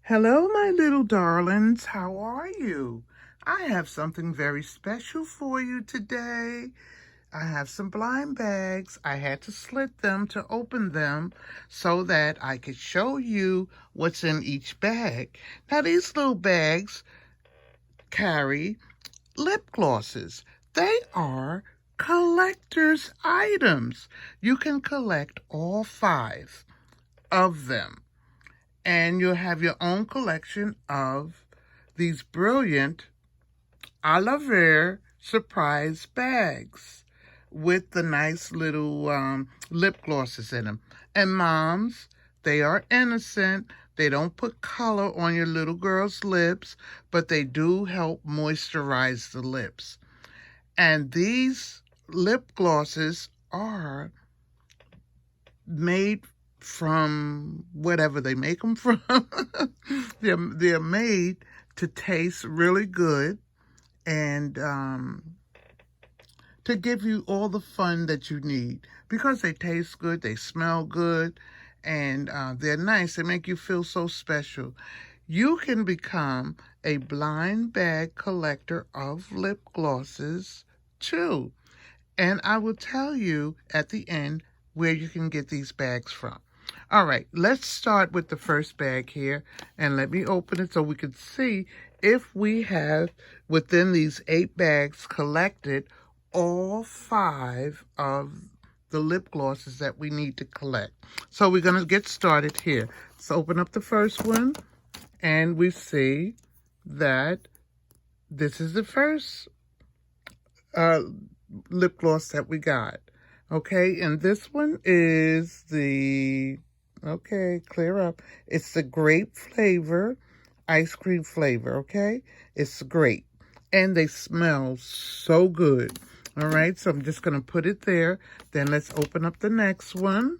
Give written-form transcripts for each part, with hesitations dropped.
Hello, my little darlings. How are you? I have something very special for you today. I have some blind bags. I had to slit them to open them so that I could show you what's in each bag. Now, these little bags carry lip glosses. They are collector's items. You can collect all 5 of them, and you'll have your own collection of these brilliant Oliver surprise bags with the nice little lip glosses in them. And moms, they are innocent. They don't put color on your little girl's lips, but they do help moisturize the lips. And these lip glosses are made from whatever they make them from. they're made to taste really good and to give you all the fun that you need, because they taste good, they smell good, and they're nice. They make you feel so special. You can become a blind bag collector of lip glosses too. And I will tell you at the end where you can get these bags from. All right, let's start with the first bag here, and let me open it so we can see if we have, within these 8 bags, collected all 5 of the lip glosses that we need to collect. So we're going to get started here. Let's open up the first one, and we see that this is the first lip gloss that we got. Okay, and this one is the, okay, clear up. It's the grape flavor, ice cream flavor, okay? It's grape. And they smell so good. All right, so I'm just going to put it there. Then let's open up the next one.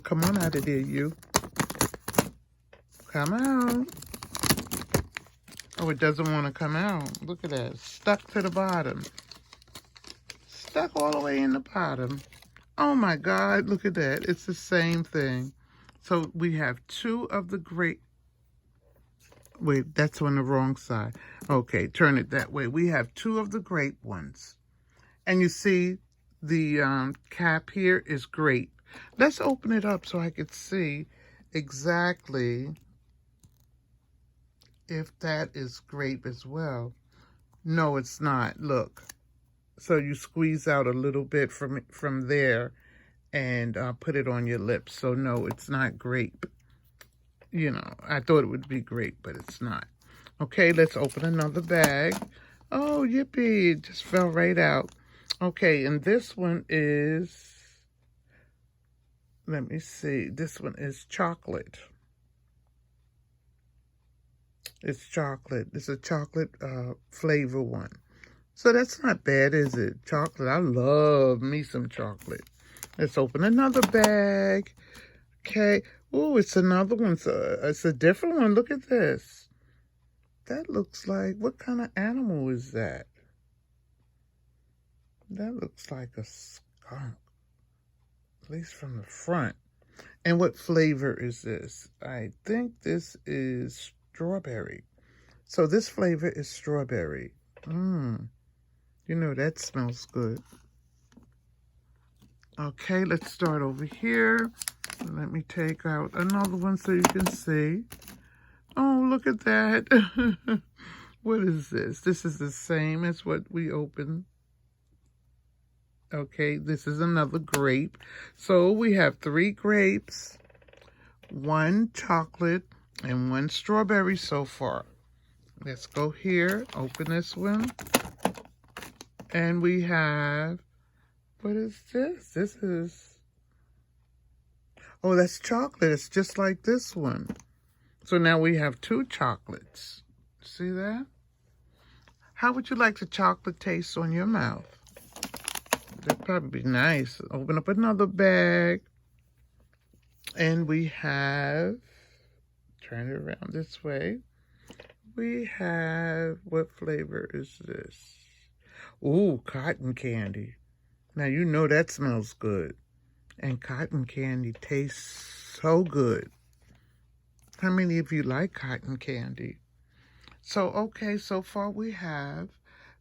Come on out of there, you. Come out. Oh, it doesn't want to come out. Look at that. Stuck to the bottom. Stuck all the way in the bottom. Oh my God, look at that. It's the same thing. So we have 2 of the grape. Wait, that's on the wrong side. Okay, turn it that way. We have 2 of the grape ones. And you see the cap here is grape. Let's open it up so I could see exactly if that is grape as well. No, it's not. Look. So you squeeze out a little bit from there and put it on your lips. So no, it's not grape. You know, I thought it would be grape, but it's not. Okay, let's open another bag. Oh, yippee, it just fell right out. Okay, and this one is, let me see, this one is chocolate. It's chocolate. It's a chocolate flavor one. So that's not bad, is it? Chocolate. I love me some chocolate. Let's open another bag. Okay. Oh, it's another one. So it's a different one. Look at this. That looks like, what kind of animal is that? That looks like a skunk, at least from the front. And what flavor is this? I think this is strawberry. So this flavor is strawberry. You know, that smells good. Okay, let's start over here. Let me take out another one so you can see. Oh, look at that. What is this? This is the same as what we opened. Okay, this is another grape. So we have 3 grapes, 1 chocolate, and 1 strawberry so far. Let's go here, open this one. And we have, what is this? This is, oh, that's chocolate. It's just like this one. So now we have 2 chocolates. See that? How would you like the chocolate taste on your mouth? That'd probably be nice. Open up another bag. And we have, turn it around this way. We have, what flavor is this? Ooh, cotton candy. Now, you know that smells good. And cotton candy tastes so good. How many of you like cotton candy? So, okay, so far we have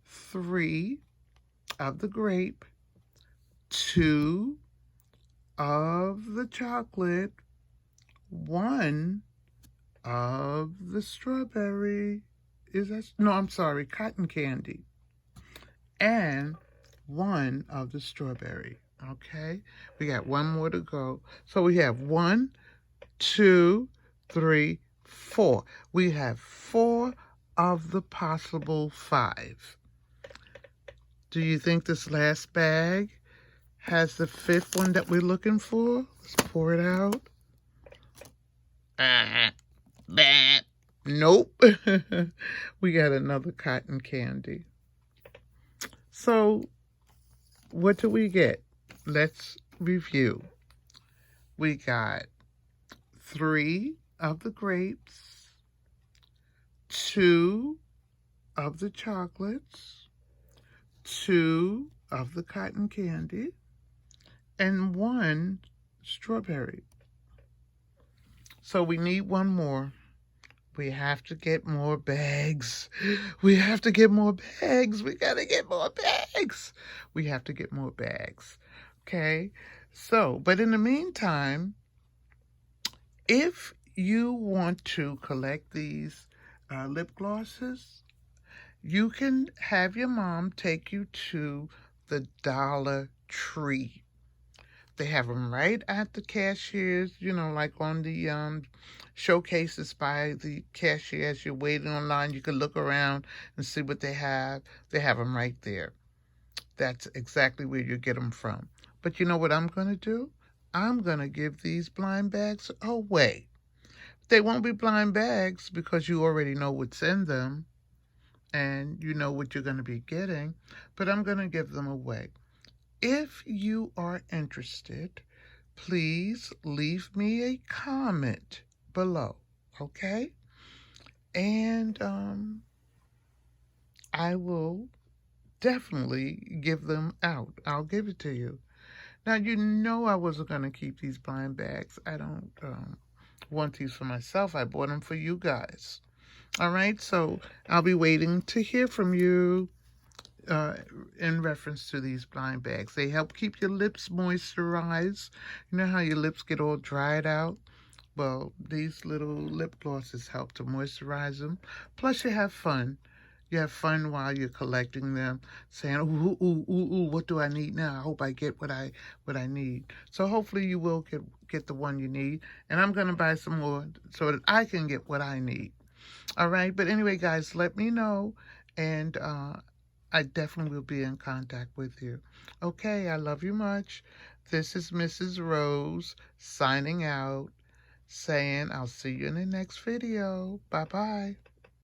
3 of the grape, 2 of the chocolate, 1 of the strawberry. No, I'm sorry, cotton candy. And 1 of the strawberry. Okay, we got 1 more to go. So we have 1, 2, 3, 4. We have 4 of the possible 5. Do you think this last bag has the 5th one that we're looking for? Let's pour it out. Nope. We got another cotton candy. So, what do we get? Let's review. We got 3 of the grapes, 2 of the chocolates, 2 of the cotton candy, and 1 strawberry. So we need 1 more. We have to get more bags. We have to get more bags. We gotta get more bags. We have to get more bags. Okay? So, but in the meantime, if you want to collect these lip glosses, you can have your mom take you to the Dollar Tree. They have them right at the cashiers, you know, like on the showcases by the cashier. As you're waiting online, you can look around and see what they have. They have them right there. That's exactly where you get them from. But you know what I'm going to do? I'm going to give these blind bags away. They won't be blind bags because you already know what's in them and you know what you're going to be getting, but I'm going to give them away. If you are interested, please leave me a comment below, okay? And I will definitely give them out. I'll give it to you. Now, you know I wasn't going to keep these blind bags. I don't want these for myself. I bought them for you guys. All right, so I'll be waiting to hear from you in reference to these blind bags. They help keep your lips moisturized. You know how your lips get all dried out? Well, these little lip glosses help to moisturize them. Plus, you have fun. You have fun while you're collecting them, saying, ooh, ooh, ooh, ooh, what do I need now? I hope I get what I need. So hopefully you will get the one you need. And I'm going to buy some more so that I can get what I need. All right? But anyway, guys, let me know. And I definitely will be in contact with you. Okay, I love you much. This is Mrs. Rose signing out, saying I'll see you in the next video. Bye-bye.